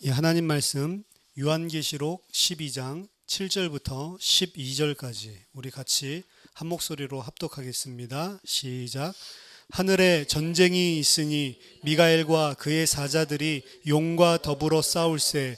하나님 말씀 요한계시록 12장 7절부터 12절까지 우리 같이 한 목소리로 합독하겠습니다. 시작. 하늘에 전쟁이 있으니 미가엘과 그의 사자들이 용과 더불어 싸울세.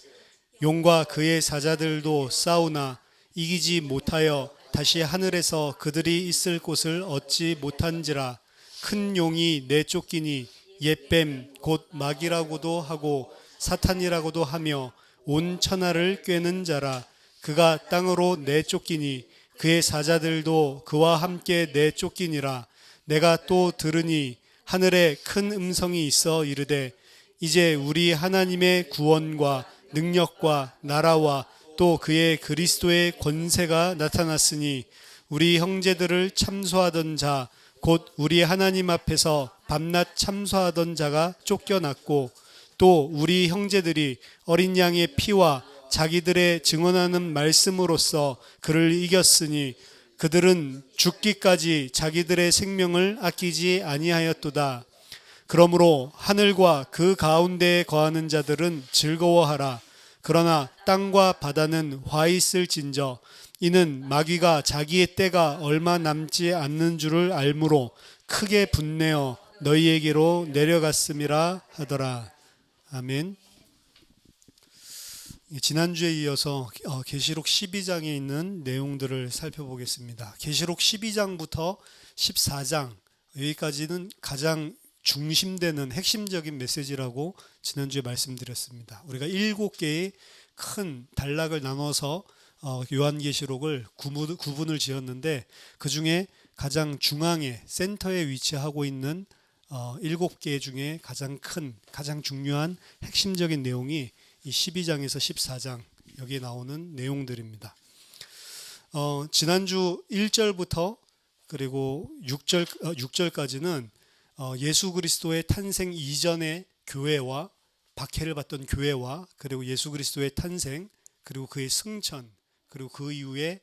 용과 그의 사자들도 싸우나 이기지 못하여 다시 하늘에서 그들이 있을 곳을 얻지 못한지라. 큰 용이 내쫓기니 옛뱀 곧 마귀라고도 하고 사탄이라고도 하며 온 천하를 꿰는 자라. 그가 땅으로 내쫓기니 그의 사자들도 그와 함께 내쫓기니라. 내가 또 들으니 하늘에 큰 음성이 있어 이르되 이제 우리 하나님의 구원과 능력과 나라와 또 그의 그리스도의 권세가 나타났으니 우리 형제들을 참소하던 자 곧 우리 하나님 앞에서 밤낮 참소하던 자가 쫓겨났고 또 우리 형제들이 어린 양의 피와 자기들의 증언하는 말씀으로써 그를 이겼으니 그들은 죽기까지 자기들의 생명을 아끼지 아니하였도다. 그러므로 하늘과 그 가운데에 거하는 자들은 즐거워하라. 그러나 땅과 바다는 화 있을진저 이는 마귀가 자기의 때가 얼마 남지 않는 줄을 알므로 크게 분내어 너희에게로 내려갔음이라 하더라. 아멘. 지난주에 이어서 계시록 12장에 있는 내용들을 살펴보겠습니다. 계시록 12장부터 14장 여기까지는 가장 중심되는 핵심적인 메시지라고 지난주에 말씀드렸습니다. 우리가 7개의 큰 단락을 나눠서 요한계시록을 구분을 지었는데 그 중에 가장 중앙에 센터에 위치하고 있는 7개 중에 가장 큰 가장 중요한 핵심적인 내용이 이 12장에서 14장 여기에 나오는 내용들입니다. 지난주 1절부터 그리고 6절까지는 예수 그리스도의 탄생 이전의 교회와 박해를 받던 교회와 그리고 예수 그리스도의 탄생 그리고 그의 승천 그리고 그 이후에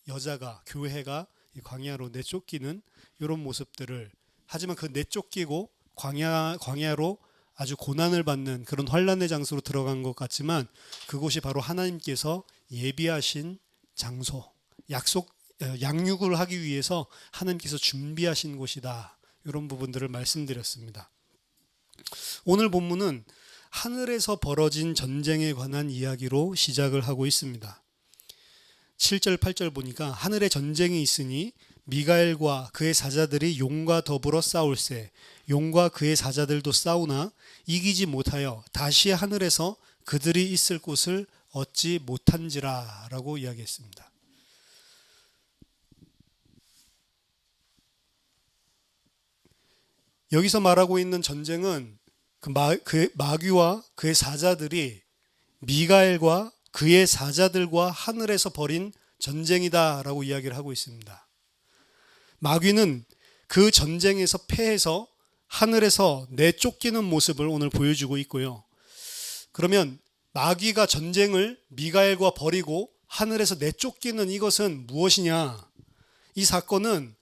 여자가 교회가 광야로 내쫓기는 이런 모습들을 하지만 그 내쫓기고 광야로 아주 고난을 받는 그런 환난의 장소로 들어간 것 같지만 그곳이 바로 하나님께서 예비하신 장소, 양육을 하기 위해서 하나님께서 준비하신 곳이다. 이런 부분들을 말씀드렸습니다. 오늘 본문은 하늘에서 벌어진 전쟁에 관한 이야기로 시작을 하고 있습니다. 7절, 8절 보니까 하늘에 전쟁이 있으니 미가엘과 그의 사자들이 용과 더불어 싸울세. 용과 그의 사자들도 싸우나 이기지 못하여 다시 하늘에서 그들이 있을 곳을 얻지 못한지라 라고 이야기했습니다. 여기서 말하고 있는 전쟁은 그 마귀와 그의 사자들이 미가엘과 그의 사자들과 하늘에서 벌인 전쟁이다 라고 이야기를 하고 있습니다. 마귀는 그 전쟁에서 패해서 하늘에서 내쫓기는 모습을 오늘 보여주고 있고요. 그러면 마귀가 전쟁을 미가엘과 벌이고 하늘에서 내쫓기는 이것은 무엇이냐? 이 사건은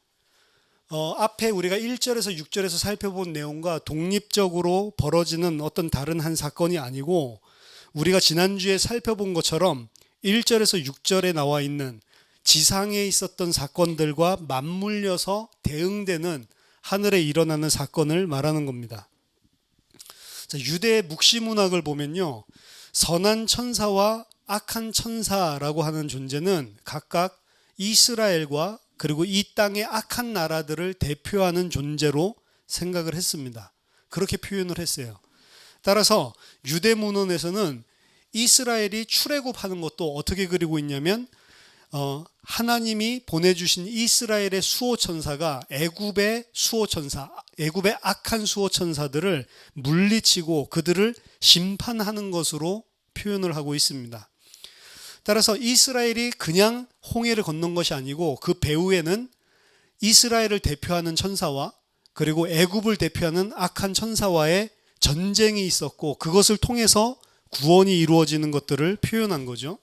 앞에 우리가 1절에서 6절에서 살펴본 내용과 독립적으로 벌어지는 어떤 다른 한 사건이 아니고 우리가 지난주에 살펴본 것처럼 1절에서 6절에 나와 있는 지상에 있었던 사건들과 맞물려서 대응되는 하늘에 일어나는 사건을 말하는 겁니다. 자, 유대 묵시문학을 보면요, 선한 천사와 악한 천사라고 하는 존재는 각각 이스라엘과 그리고 이 땅의 악한 나라들을 대표하는 존재로 생각을 했습니다. 그렇게 표현을 했어요. 따라서 유대 문헌에서는 이스라엘이 출애굽하는 것도 어떻게 그리고 있냐면 하나님이 보내주신 이스라엘의 수호천사가 애굽의 수호천사, 애굽의 악한 수호천사들을 물리치고 그들을 심판하는 것으로 표현을 하고 있습니다. 따라서 이스라엘이 그냥 홍해를 건넌 것이 아니고 그 배후에는 이스라엘을 대표하는 천사와 그리고 애굽을 대표하는 악한 천사와의 전쟁이 있었고 그것을 통해서 구원이 이루어지는 것들을 표현한 거죠.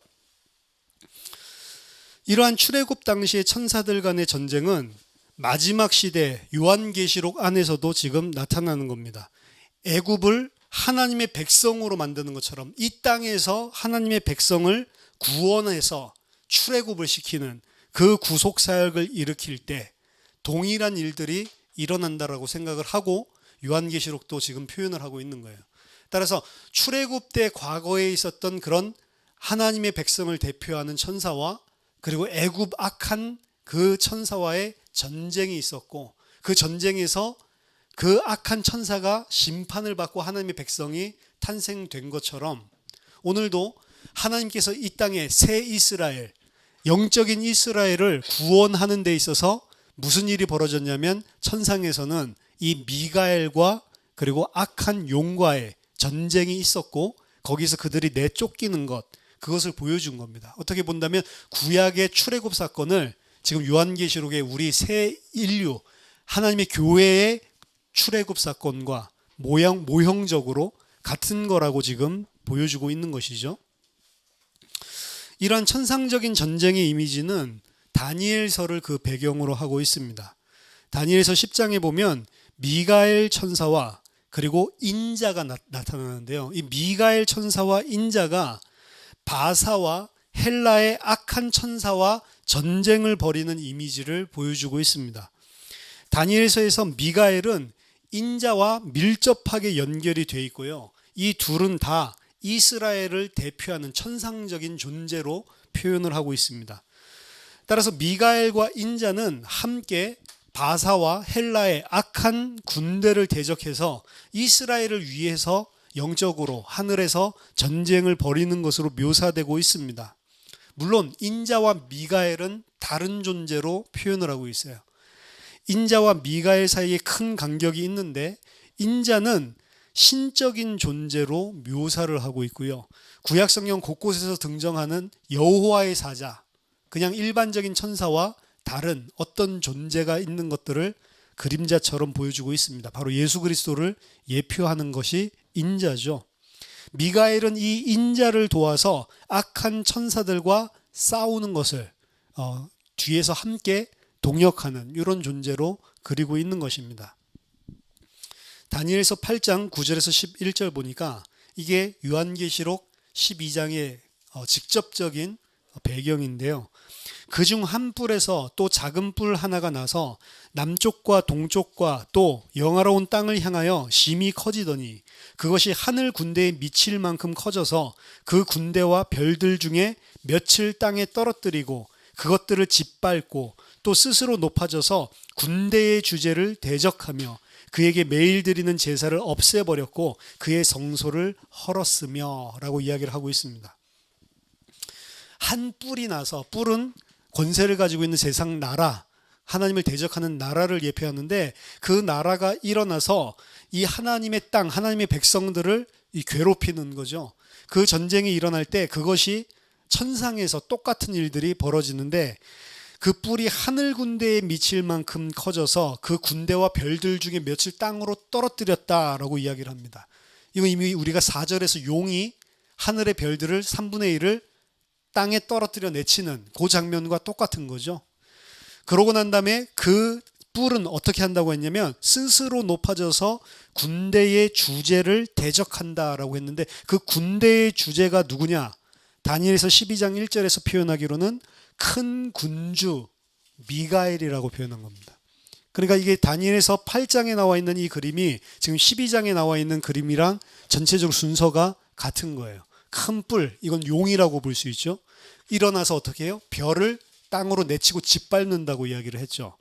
이러한 출애굽 당시의 천사들 간의 전쟁은 마지막 시대 요한계시록 안에서도 지금 나타나는 겁니다. 애굽을 하나님의 백성으로 만드는 것처럼 이 땅에서 하나님의 백성을 구원해서 출애굽을 시키는 그 구속 사역을 일으킬 때 동일한 일들이 일어난다라고 생각을 하고 요한계시록도 지금 표현을 하고 있는 거예요. 따라서 출애굽 때 과거에 있었던 그런 하나님의 백성을 대표하는 천사와 그리고 애굽 악한 그 천사와의 전쟁이 있었고 그 전쟁에서 그 악한 천사가 심판을 받고 하나님의 백성이 탄생된 것처럼 오늘도 하나님께서 이 땅에 새 이스라엘, 영적인 이스라엘을 구원하는 데 있어서 무슨 일이 벌어졌냐면 천상에서는 이 미가엘과 그리고 악한 용과의 전쟁이 있었고 거기서 그들이 내쫓기는 것, 그것을 보여준 겁니다. 어떻게 본다면 구약의 출애굽 사건을 지금 요한계시록의 우리 새 인류, 하나님의 교회의 출애굽 사건과 모형적으로 같은 거라고 지금 보여주고 있는 것이죠. 이러한 천상적인 전쟁의 이미지는 다니엘서를 그 배경으로 하고 있습니다. 다니엘서 10장에 보면 미가엘 천사와 그리고 인자가 나타나는데요. 이 미가엘 천사와 인자가 바사와 헬라의 악한 천사와 전쟁을 벌이는 이미지를 보여주고 있습니다. 다니엘서에서 미가엘은 인자와 밀접하게 연결이 되어 있고요. 이 둘은 다 이스라엘을 대표하는 천상적인 존재로 표현을 하고 있습니다. 따라서 미가엘과 인자는 함께 바사와 헬라의 악한 군대를 대적해서 이스라엘을 위해서 영적으로 하늘에서 전쟁을 벌이는 것으로 묘사되고 있습니다. 물론 인자와 미가엘은 다른 존재로 표현을 하고 있어요. 인자와 미가엘 사이에 큰 간격이 있는데 인자는 신적인 존재로 묘사를 하고 있고요. 구약 성경 곳곳에서 등장하는 여호와의 사자, 그냥 일반적인 천사와 다른 어떤 존재가 있는 것들을 그림자처럼 보여주고 있습니다. 바로 예수 그리스도를 예표하는 것이 인자죠. 미가엘은 이 인자를 도와서 악한 천사들과 싸우는 것을 뒤에서 함께 동역하는 이런 존재로 그리고 있는 것입니다. 다니엘서 8장 9절에서 11절 보니까 이게 요한계시록 12장의 직접적인 배경인데요. 그중 한 뿔에서 또 작은 뿔 하나가 나서 남쪽과 동쪽과 또 영화로운 땅을 향하여 심히 커지더니 그것이 하늘 군대에 미칠 만큼 커져서 그 군대와 별들 중에 몇을 땅에 떨어뜨리고 그것들을 짓밟고 또 스스로 높아져서 군대의 주제를 대적하며 그에게 매일 드리는 제사를 없애버렸고 그의 성소를 헐었으며 라고 이야기를 하고 있습니다. 한 뿔이 나서, 뿔은 권세를 가지고 있는 세상 나라, 하나님을 대적하는 나라를 예표하는데 그 나라가 일어나서 이 하나님의 땅, 하나님의 백성들을 괴롭히는 거죠. 그 전쟁이 일어날 때 그것이 천상에서 똑같은 일들이 벌어지는데 그 뿔이 하늘 군대에 미칠 만큼 커져서 그 군대와 별들 중에 몇을 땅으로 떨어뜨렸다라고 이야기를 합니다. 이거 이미 우리가 4절에서 용이 하늘의 별들을 3분의 1을 땅에 떨어뜨려 내치는 그 장면과 똑같은 거죠. 그러고 난 다음에 그 뿔은 어떻게 한다고 했냐면 스스로 높아져서 군대의 주제를 대적한다라고 했는데 그 군대의 주제가 누구냐? 다니엘서 12장 1절에서 표현하기로는 큰 군주 미가엘이라고 표현한 겁니다. 그러니까 이게 다니엘서 8장에 나와 있는 이 그림이 지금 12장에 나와 있는 그림이랑 전체적으로 순서가 같은 거예요. 큰 뿔, 이건 용이라고 볼 수 있죠. 일어나서 어떻게 해요? 별을 땅으로 내치고 짓밟는다고 이야기를 했죠.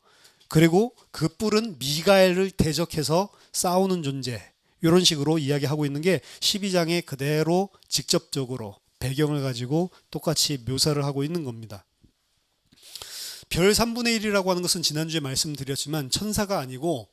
그리고 그 뿔은 미가엘을 대적해서 싸우는 존재, 이런 식으로 이야기하고 있는 게 12장에 그대로 직접적으로 배경을 가지고 똑같이 묘사를 하고 있는 겁니다. 별 3분의 1이라고 하는 것은 지난주에 말씀드렸지만 천사가 아니고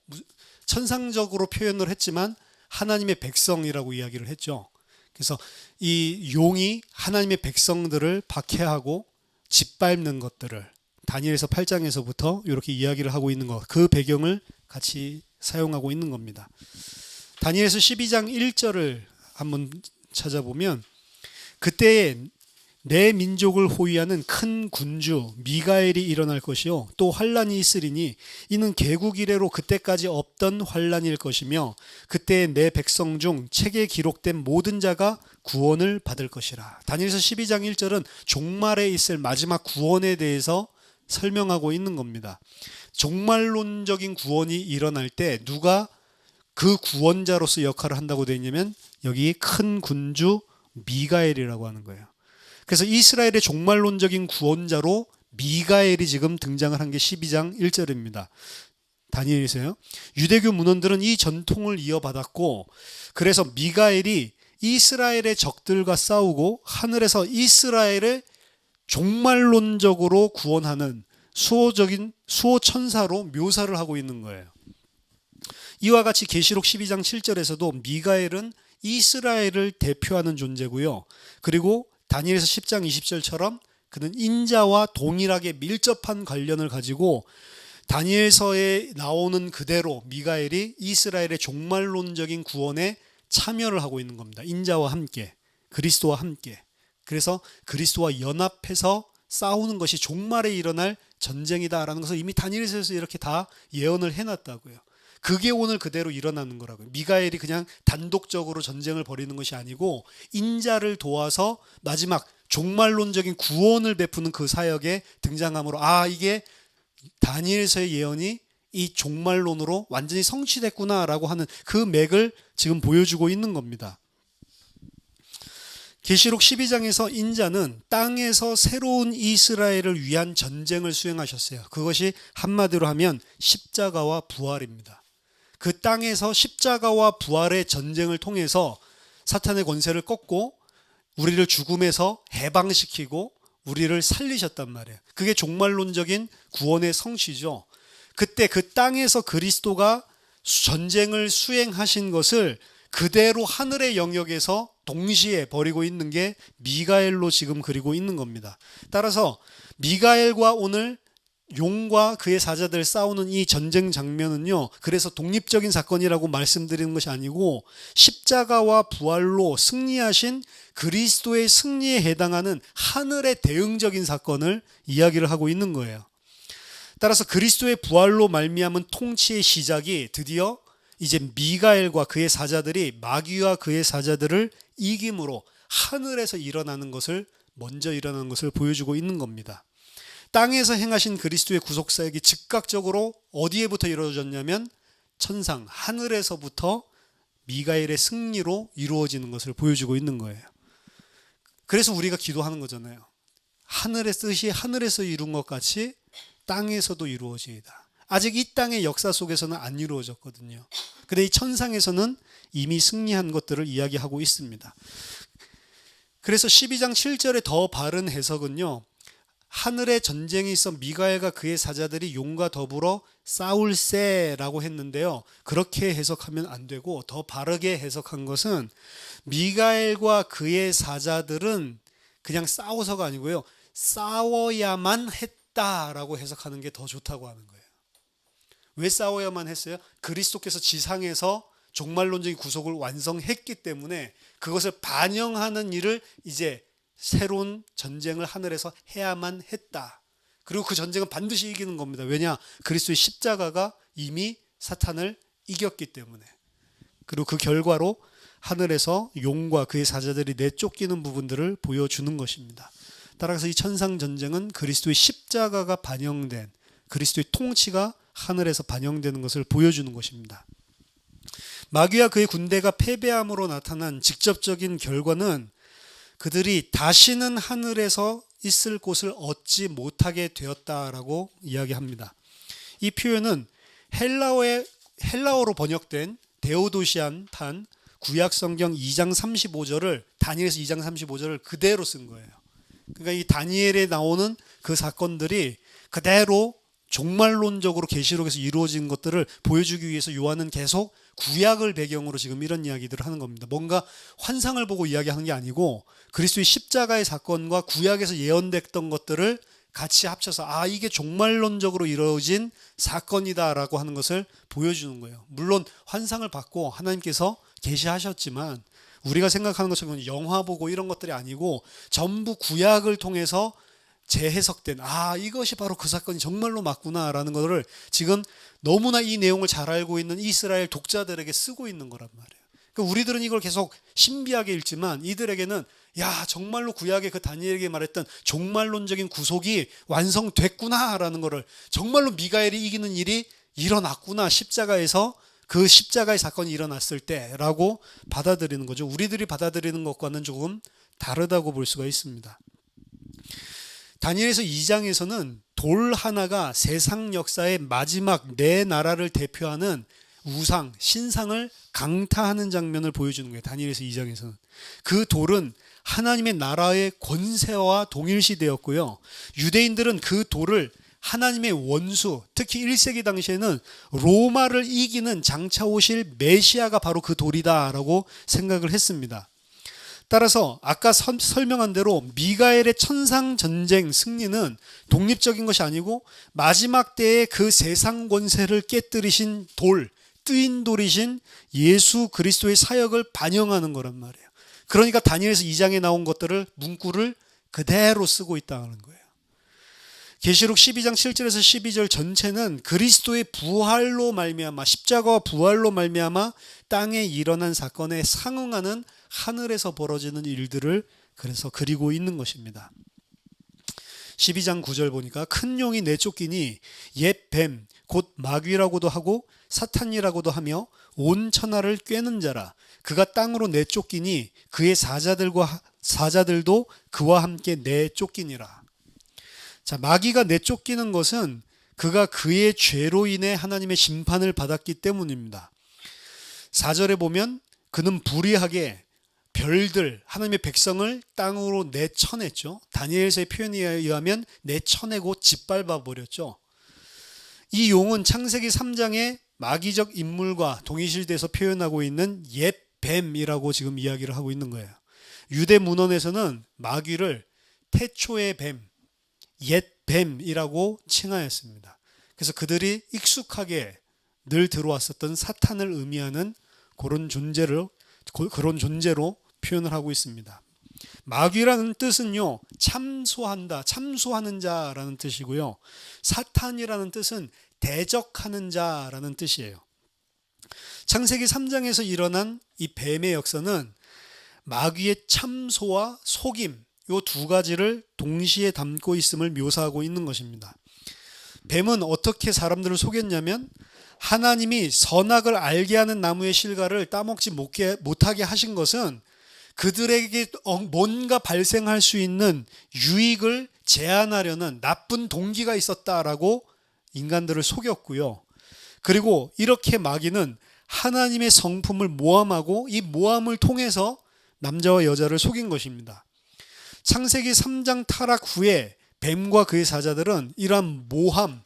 천상적으로 표현을 했지만 하나님의 백성이라고 이야기를 했죠. 그래서 이 용이 하나님의 백성들을 박해하고 짓밟는 것들을 다니엘서 8장에서부터 이렇게 이야기를 하고 있는 것, 그 배경을 같이 사용하고 있는 겁니다. 다니엘서 12장 1절을 한번 찾아보면 그때에 내 민족을 호위하는 큰 군주 미가엘이 일어날 것이요 또 환란이 있으리니 이는 개국 이래로 그때까지 없던 환란일 것이며 그때 내 백성 중 책에 기록된 모든 자가 구원을 받을 것이라. 다니엘서 12장 1절은 종말에 있을 마지막 구원에 대해서 설명하고 있는 겁니다. 종말론적인 구원이 일어날 때 누가 그 구원자로서 역할을 한다고 되어 있냐면 여기 큰 군주 미가엘이라고 하는 거예요. 그래서 이스라엘의 종말론적인 구원자로 미가엘이 지금 등장을 한 게 12장 1절입니다. 다니엘서요. 유대교 문헌들은 이 전통을 이어받았고 그래서 미가엘이 이스라엘의 적들과 싸우고 하늘에서 이스라엘을 종말론적으로 구원하는 수호 천사로 묘사를 하고 있는 거예요. 이와 같이 계시록 12장 7절에서도 미가엘은 이스라엘을 대표하는 존재고요. 그리고 다니엘서 10장 20절처럼 그는 인자와 동일하게 밀접한 관련을 가지고 다니엘서에 나오는 그대로 미가엘이 이스라엘의 종말론적인 구원에 참여를 하고 있는 겁니다. 인자와 함께, 그리스도와 함께. 그래서 그리스도와 연합해서 싸우는 것이 종말에 일어날 전쟁이다라는 것을 이미 다니엘서에서 이렇게 다 예언을 해놨다고요. 그게 오늘 그대로 일어나는 거라고요. 미가엘이 그냥 단독적으로 전쟁을 벌이는 것이 아니고 인자를 도와서 마지막 종말론적인 구원을 베푸는 그 사역에 등장함으로 이게 다니엘서의 예언이 이 종말론으로 완전히 성취됐구나라고 하는 그 맥을 지금 보여주고 있는 겁니다. 계시록 12장에서 인자는 땅에서 새로운 이스라엘을 위한 전쟁을 수행하셨어요. 그것이 한마디로 하면 십자가와 부활입니다. 그 땅에서 십자가와 부활의 전쟁을 통해서 사탄의 권세를 꺾고 우리를 죽음에서 해방시키고 우리를 살리셨단 말이에요. 그게 종말론적인 구원의 성취죠. 그때 그 땅에서 그리스도가 전쟁을 수행하신 것을 그대로 하늘의 영역에서 동시에 벌이고 있는 게 미가엘로 지금 그리고 있는 겁니다. 따라서 미가엘과 오늘 용과 그의 사자들 싸우는 이 전쟁 장면은요, 그래서 독립적인 사건이라고 말씀드리는 것이 아니고 십자가와 부활로 승리하신 그리스도의 승리에 해당하는 하늘의 대응적인 사건을 이야기를 하고 있는 거예요. 따라서 그리스도의 부활로 말미암은 통치의 시작이 드디어 이제 미가엘과 그의 사자들이 마귀와 그의 사자들을 이김으로 하늘에서 일어나는 것을 먼저 일어나는 것을 보여주고 있는 겁니다. 땅에서 행하신 그리스도의 구속사역이 즉각적으로 어디에부터 이루어졌냐면 천상 하늘에서부터 미가엘의 승리로 이루어지는 것을 보여주고 있는 거예요. 그래서 우리가 기도하는 거잖아요. 하늘의 뜻이 하늘에서 이룬 것 같이 땅에서도 이루어지이다. 아직 이 땅의 역사 속에서는 안 이루어졌거든요. 근데 이 천상에서는 이미 승리한 것들을 이야기하고 있습니다. 그래서 12장 7절의 더 바른 해석은요, 하늘에 전쟁이 있어 미가엘과 그의 사자들이 용과 더불어 싸울세라고 했는데요, 그렇게 해석하면 안 되고 더 바르게 해석한 것은 미가엘과 그의 사자들은 그냥 싸워서가 아니고요, 싸워야만 했다라고 해석하는 게 더 좋다고 하는 거예요. 왜 싸워야만 했어요? 그리스도께서 지상에서 종말론적인 구속을 완성했기 때문에 그것을 반영하는 일을 이제 새로운 전쟁을 하늘에서 해야만 했다. 그리고 그 전쟁은 반드시 이기는 겁니다. 왜냐? 그리스도의 십자가가 이미 사탄을 이겼기 때문에. 그리고 그 결과로 하늘에서 용과 그의 사자들이 내쫓기는 부분들을 보여주는 것입니다. 따라서 이 천상 전쟁은 그리스도의 십자가가 반영된, 그리스도의 통치가 하늘에서 반영되는 것을 보여주는 것입니다. 마귀와 그의 군대가 패배함으로 나타난 직접적인 결과는 그들이 다시는 하늘에서 있을 곳을 얻지 못하게 되었다라고 이야기합니다. 이 표현은 헬라어로 번역된 데오도시안 탄 구약성경 2장 35절을 다니엘서 2장 35절을 그대로 쓴 거예요. 그러니까 이 다니엘에 나오는 그 사건들이 그대로 종말론적으로 계시록에서 이루어진 것들을 보여주기 위해서 요한은 계속 구약을 배경으로 지금 이런 이야기들을 하는 겁니다. 뭔가 환상을 보고 이야기하는 게 아니고 그리스도의 십자가의 사건과 구약에서 예언됐던 것들을 같이 합쳐서 이게 종말론적으로 이루어진 사건이다라고 하는 것을 보여주는 거예요. 물론 환상을 받고 하나님께서 계시하셨지만 우리가 생각하는 것처럼 영화 보고 이런 것들이 아니고 전부 구약을 통해서 재해석된, 이것이 바로 그 사건이 정말로 맞구나라는 것을 지금 너무나 이 내용을 잘 알고 있는 이스라엘 독자들에게 쓰고 있는 거란 말이에요. 그러니까 우리들은 이걸 계속 신비하게 읽지만 이들에게는 정말로 구약의 그 다니엘에게 말했던 종말론적인 구속이 완성됐구나라는 것을, 정말로 미가엘이 이기는 일이 일어났구나, 십자가에서 그 십자가의 사건이 일어났을 때라고 받아들이는 거죠. 우리들이 받아들이는 것과는 조금 다르다고 볼 수가 있습니다. 다니엘서 2장에서는 돌 하나가 세상 역사의 마지막 네 나라를 대표하는 우상, 신상을 강타하는 장면을 보여주는 거예요. 다니엘서 2장에서는. 그 돌은 하나님의 나라의 권세와 동일시되었고요. 유대인들은 그 돌을 하나님의 원수, 특히 1세기 당시에는 로마를 이기는 장차 오실 메시아가 바로 그 돌이다라고 생각을 했습니다. 따라서 아까 설명한 대로 미가엘의 천상전쟁 승리는 독립적인 것이 아니고 마지막 때에 그 세상 권세를 깨뜨리신 돌, 뜨인 돌이신 예수 그리스도의 사역을 반영하는 거란 말이에요. 그러니까 다니엘서 2장에 나온 것들을 문구를 그대로 쓰고 있다는 거예요. 계시록 12장 7절에서 12절 전체는 그리스도의 부활로 말미암아, 십자가와 부활로 말미암아 땅에 일어난 사건에 상응하는 하늘에서 벌어지는 일들을 그래서 그리고 있는 것입니다. 12장 9절 보니까 큰 용이 내쫓기니 옛 뱀, 곧 마귀라고도 하고 사탄이라고도 하며 온 천하를 꿰는 자라. 그가 땅으로 내쫓기니 그의 사자들도 그와 함께 내쫓기니라. 자, 마귀가 내쫓기는 것은 그가 그의 죄로 인해 하나님의 심판을 받았기 때문입니다. 4절에 보면 그는 불의하게 별들, 하나님의 백성을 땅으로 내쳐냈죠. 다니엘서의 표현에 의하면 내쳐내고 짓밟아 버렸죠. 이 용은 창세기 3장의 마귀적 인물과 동일시돼서 표현하고 있는 옛 뱀이라고 지금 이야기를 하고 있는 거예요. 유대 문헌에서는 마귀를 태초의 뱀, 옛 뱀이라고 칭하였습니다. 그래서 그들이 익숙하게 늘 들어왔었던 사탄을 의미하는 그런 존재로 표현을 하고 있습니다. 마귀라는 뜻은요, 참소한다, 참소하는 자라는 뜻이고요. 사탄이라는 뜻은 대적하는 자라는 뜻이에요. 창세기 3장에서 일어난 이 뱀의 역사는 마귀의 참소와 속임, 이 두 가지를 동시에 담고 있음을 묘사하고 있는 것입니다. 뱀은 어떻게 사람들을 속였냐면 하나님이 선악을 알게 하는 나무의 실과를 따먹지 못하게 하신 것은 그들에게 뭔가 발생할 수 있는 유익을 제한하려는 나쁜 동기가 있었다라고 인간들을 속였고요. 그리고 이렇게 마귀는 하나님의 성품을 모함하고 이 모함을 통해서 남자와 여자를 속인 것입니다. 창세기 3장 타락 후에 뱀과 그의 사자들은 이러한 모함,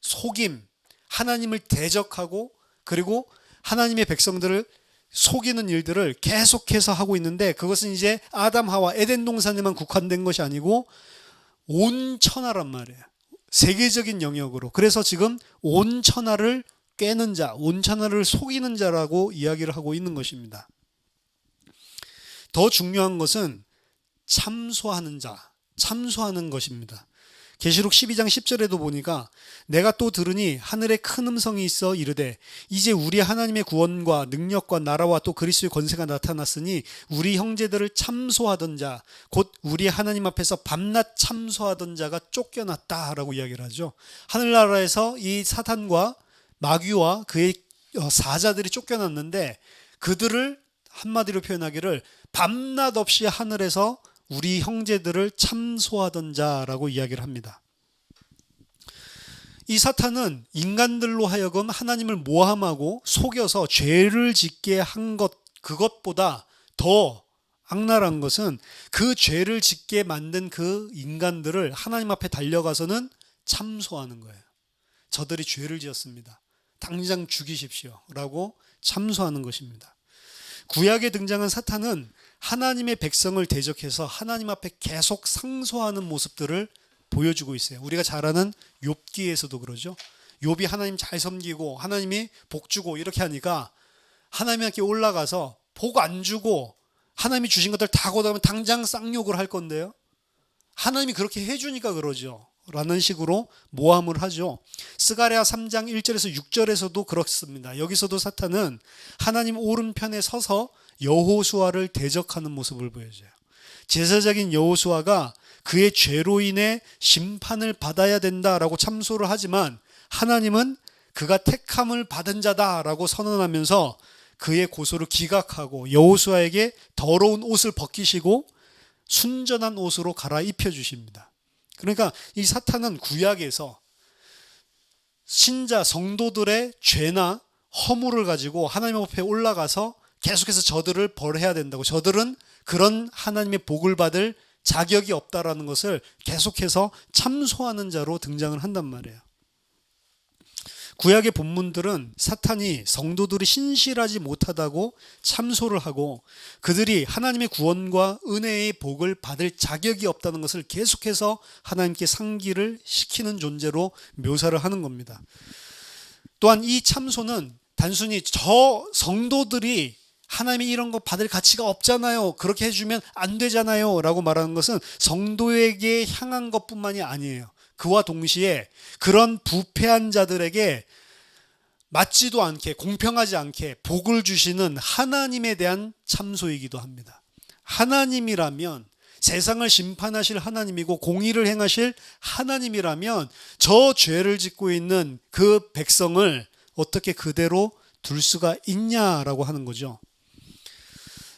속임, 하나님을 대적하고 그리고 하나님의 백성들을 속이는 일들을 계속해서 하고 있는데, 그것은 이제 아담 하와 에덴 동산에만 국한된 것이 아니고 온 천하란 말이에요. 세계적인 영역으로. 그래서 지금 온 천하를 꿰는 자, 온 천하를 속이는 자라고 이야기를 하고 있는 것입니다. 더 중요한 것은 참소하는 자, 참소하는 것입니다. 계시록 12장 10절에도 보니까 내가 또 들으니 하늘에 큰 음성이 있어 이르되 이제 우리 하나님의 구원과 능력과 나라와 또 그리스도의 권세가 나타났으니 우리 형제들을 참소하던 자, 곧 우리 하나님 앞에서 밤낮 참소하던 자가 쫓겨났다라고 이야기를 하죠. 하늘나라에서 이 사탄과 마귀와 그의 사자들이 쫓겨났는데 그들을 한마디로 표현하기를 밤낮 없이 하늘에서 우리 형제들을 참소하던 자라고 이야기를 합니다. 이 사탄은 인간들로 하여금 하나님을 모함하고 속여서 죄를 짓게 한 것, 그것보다 더 악랄한 것은 그 죄를 짓게 만든 그 인간들을 하나님 앞에 달려가서는 참소하는 거예요. 저들이 죄를 지었습니다. 당장 죽이십시오 라고 참소하는 것입니다. 구약에 등장한 사탄은 하나님의 백성을 대적해서 하나님 앞에 계속 상소하는 모습들을 보여주고 있어요. 우리가 잘 아는 욥기에서도 그러죠. 욥이 하나님 잘 섬기고 하나님이 복 주고 이렇게 하니까 하나님께 올라가서 복 안 주고 하나님이 주신 것들 다 걷어가면 당장 쌍욕을 할 건데요. 하나님이 그렇게 해주니까 그러죠 라는 식으로 모함을 하죠. 스가랴 3장 1절에서 6절에서도 그렇습니다. 여기서도 사탄은 하나님 오른편에 서서 여호수아를 대적하는 모습을 보여줘요. 제사장인 여호수아가 그의 죄로 인해 심판을 받아야 된다라고 참소를 하지만 하나님은 그가 택함을 받은 자다라고 선언하면서 그의 고소를 기각하고 여호수아에게 더러운 옷을 벗기시고 순전한 옷으로 갈아입혀 주십니다. 그러니까 이 사탄은 구약에서 신자 성도들의 죄나 허물을 가지고 하나님 앞에 올라가서 계속해서 저들을 벌해야 된다고, 저들은 그런 하나님의 복을 받을 자격이 없다라는 것을 계속해서 참소하는 자로 등장을 한단 말이에요. 구약의 본문들은 사탄이 성도들이 신실하지 못하다고 참소를 하고 그들이 하나님의 구원과 은혜의 복을 받을 자격이 없다는 것을 계속해서 하나님께 상기를 시키는 존재로 묘사를 하는 겁니다. 또한 이 참소는 단순히 저 성도들이 하나님이 이런 거 받을 가치가 없잖아요, 그렇게 해주면 안 되잖아요 라고 말하는 것은 성도에게 향한 것뿐만이 아니에요. 그와 동시에 그런 부패한 자들에게 맞지도 않게, 공평하지 않게 복을 주시는 하나님에 대한 참소이기도 합니다. 하나님이라면, 세상을 심판하실 하나님이고 공의를 행하실 하나님이라면 저 죄를 짓고 있는 그 백성을 어떻게 그대로 둘 수가 있냐라고 하는 거죠.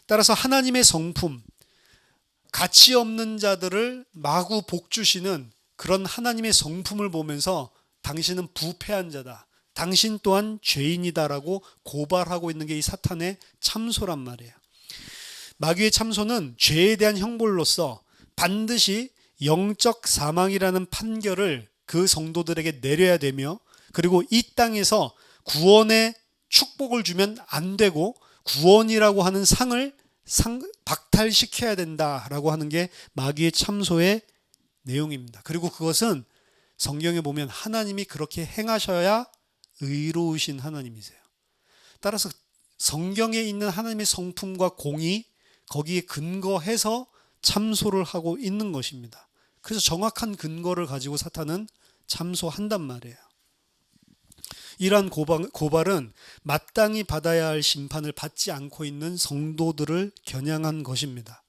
따라서 하나님의 성품, 가치 없는 자들을 마구 복 주시는 그런 하나님의 성품을 보면서 당신은 부패한 자다, 당신 또한 죄인이다라고 고발하고 있는 게 이 사탄의 참소란 말이에요. 마귀의 참소는 죄에 대한 형벌로서 반드시 영적 사망이라는 판결을 그 성도들에게 내려야 되며, 그리고 이 땅에서 구원의 축복을 주면 안 되고 구원이라고 하는 상을 박탈시켜야 된다라고 하는 게 마귀의 참소의 내용입니다. 그리고 그것은 성경에 보면 하나님이 그렇게 행하셔야 의로우신 하나님이세요. 따라서 성경에 있는 하나님의 성품과 공의, 거기에 근거해서 참소를 하고 있는 것입니다. 그래서 정확한 근거를 가지고 사탄은 참소한단 말이에요. 이러한 고발은 마땅히 받아야 할 심판을 받지 않고 있는 성도들을 겨냥한 것입니다.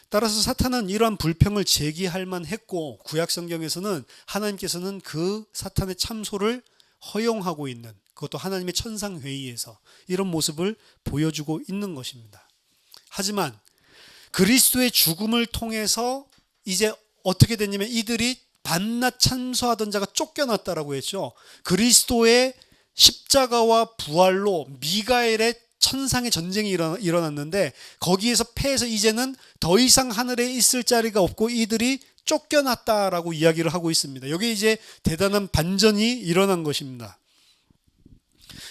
따라서 사탄은 이러한 불평을 제기할 만했고, 구약 성경에서는 하나님께서는 그 사탄의 참소를 허용하고 있는, 그것도 하나님의 천상회의에서 이런 모습을 보여주고 있는 것입니다. 하지만 그리스도의 죽음을 통해서 이제 어떻게 됐냐면 이들이 밤낮 참소하던 자가 쫓겨났다라고 했죠. 그리스도의 십자가와 부활로 미가엘의 천상의 전쟁이 일어났는데 거기에서 패해서 이제는 더 이상 하늘에 있을 자리가 없고 이들이 쫓겨났다라고 이야기를 하고 있습니다. 여기에 이제 대단한 반전이 일어난 것입니다.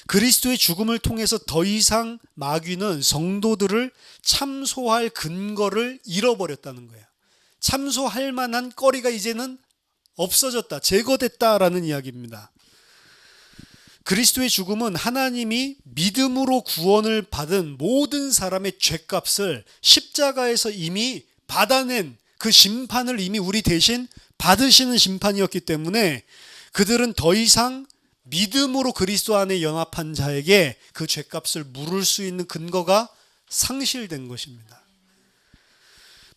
그리스도의 죽음을 통해서 더 이상 마귀는 성도들을 참소할 근거를 잃어버렸다는 거예요. 참소할 만한 거리가 이제는 없어졌다, 제거됐다라는 이야기입니다. 그리스도의 죽음은 하나님이 믿음으로 구원을 받은 모든 사람의 죄값을 십자가에서 이미 받아낸 그 심판을 이미 우리 대신 받으시는 심판이었기 때문에 그들은 더 이상 믿음으로 그리스도 안에 연합한 자에게 그 죄값을 물을 수 있는 근거가 상실된 것입니다.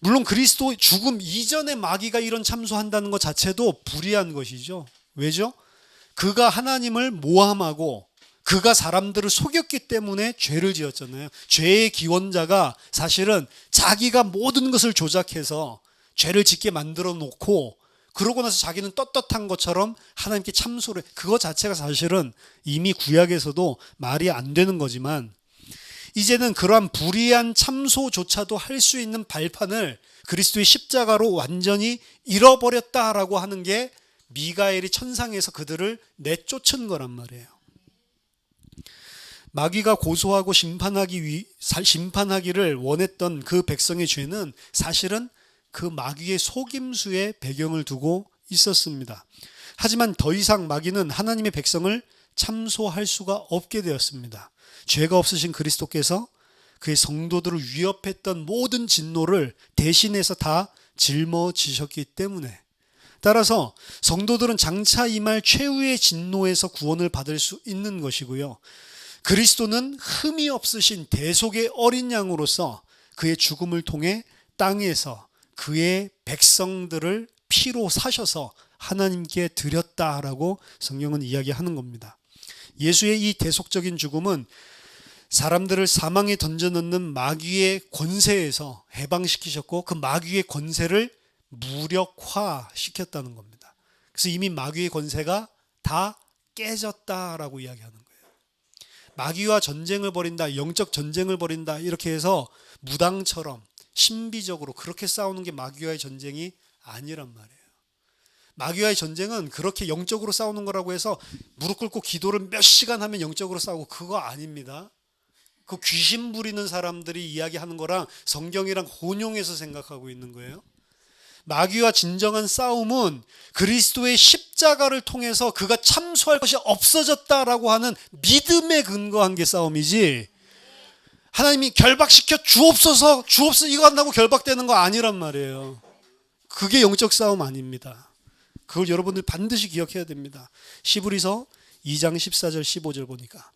물론 그리스도 죽음 이전에 마귀가 이런 참소한다는 것 자체도 불의한 것이죠. 왜죠? 그가 하나님을 모함하고 그가 사람들을 속였기 때문에 죄를 지었잖아요. 죄의 기원자가 사실은 자기가 모든 것을 조작해서 죄를 짓게 만들어 놓고 그러고 나서 자기는 떳떳한 것처럼 하나님께 참소를, 그거 자체가 사실은 이미 구약에서도 말이 안 되는 거지만 이제는 그러한 불의한 참소조차도 할 수 있는 발판을 그리스도의 십자가로 완전히 잃어버렸다라고 하는 게 미가엘이 천상에서 그들을 내쫓은 거란 말이에요. 마귀가 고소하고 심판하기를 원했던 그 백성의 죄는 사실은 그 마귀의 속임수의 배경을 두고 있었습니다. 하지만 더 이상 마귀는 하나님의 백성을 참소할 수가 없게 되었습니다. 죄가 없으신 그리스도께서 그의 성도들을 위협했던 모든 진노를 대신해서 다 짊어지셨기 때문에, 따라서 성도들은 장차 임할 최후의 진노에서 구원을 받을 수 있는 것이고요. 그리스도는 흠이 없으신 대속의 어린 양으로서 그의 죽음을 통해 땅에서 그의 백성들을 피로 사셔서 하나님께 드렸다라고 성경은 이야기하는 겁니다. 예수의 이 대속적인 죽음은 사람들을 사망에 던져넣는 마귀의 권세에서 해방시키셨고 그 마귀의 권세를 무력화시켰다는 겁니다. 그래서 이미 마귀의 권세가 다 깨졌다라고 이야기하는 거예요. 마귀와 전쟁을 벌인다, 영적 전쟁을 벌인다 이렇게 해서 무당처럼 신비적으로 그렇게 싸우는 게 마귀와의 전쟁이 아니란 말이에요. 마귀와의 전쟁은 그렇게 영적으로 싸우는 거라고 해서 무릎 꿇고 기도를 몇 시간 하면 영적으로 싸우고 그거 아닙니다. 그 귀신 부리는 사람들이 이야기하는 거랑 성경이랑 혼용해서 생각하고 있는 거예요. 마귀와 진정한 싸움은 그리스도의 십자가를 통해서 그가 참소할 것이 없어졌다라고 하는 믿음에 근거한 게 싸움이지, 하나님이 결박시켜 주옵소서 이거 한다고 결박되는 거 아니란 말이에요. 그게 영적 싸움 아닙니다. 그걸 여러분들 반드시 기억해야 됩니다. 시브리서 2장 14절 15절 보니까